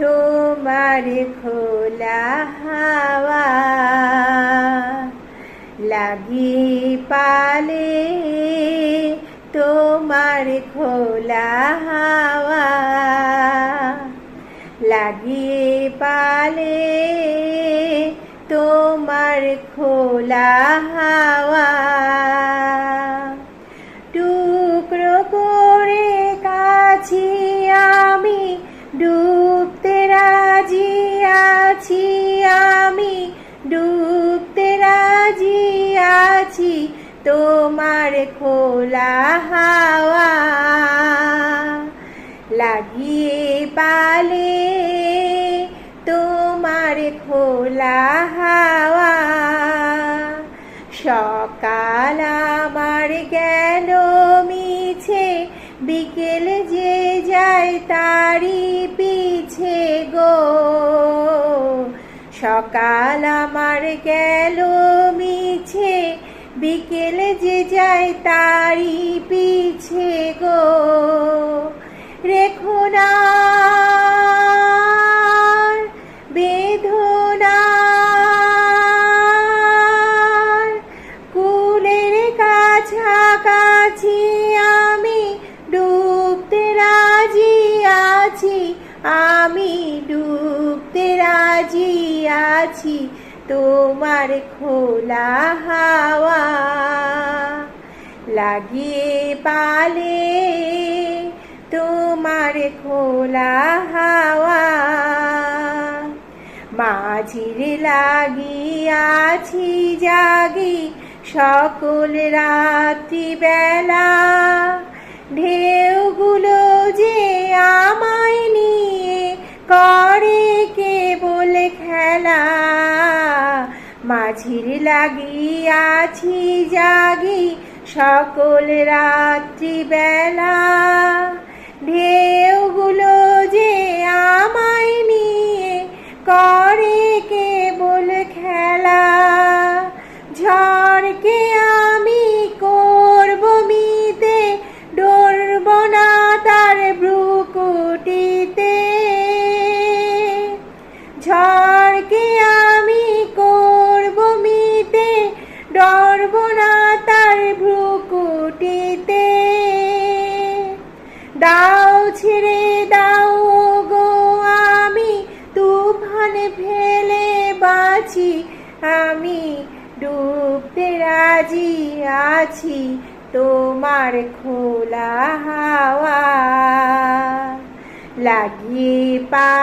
তোমার খোলা হাওয়া লাগি পালে, তোমার খোলা হাওয়া লাগি পালে, তোমার খোলা হাওয়া টুকরো করে কাছি আমি, ডুবতে রাজি আছি আমি, ডুবতে রাজি আছি তোমার খোলা হাওয়া লাগিয়ে পালে, তোমার খোলা হাওয়া সকাল আমার গেল মিছে, বিকেল যে যায় তারি পিছে গো। সকাল আমার গেল মিছে, বিকেল যে যায় তারি পিছে গো। রেখো না বেদনার কুলের কাছাকাছি আমি, ডুবতে রাজি আছি আমি, ডুবতে রাজি আছি তোমার খোলা হাওয়া লাগিয়ে পালে, তোমার খোলা হাওয়া মাঝির লাগিয়াছি জাগি সকল রাত্রি বেলা, ঢেউগুলো যে আমায় নিয়ে করে কেবল খেলা। মাঝির লাগিয়াছি জাগি সকল রাত্রি বেলা, ঢেউগুলো যে আমায় নিয়ে করে কেবল খেলা। ঝড়কে আমি করব মিতে, ডরব না তার ভ্রুকুটিতে। ঝড়কে আমি করব মিতে, ডরব না তার ভ্রুকুটিতে। দাও ছেড়ে দাও গো আমি, তুফান ফেলে বাঁচি আমি, ডুবতে রাজি আছি তোমার খোলা হাওয়া লাগিয়ে পা।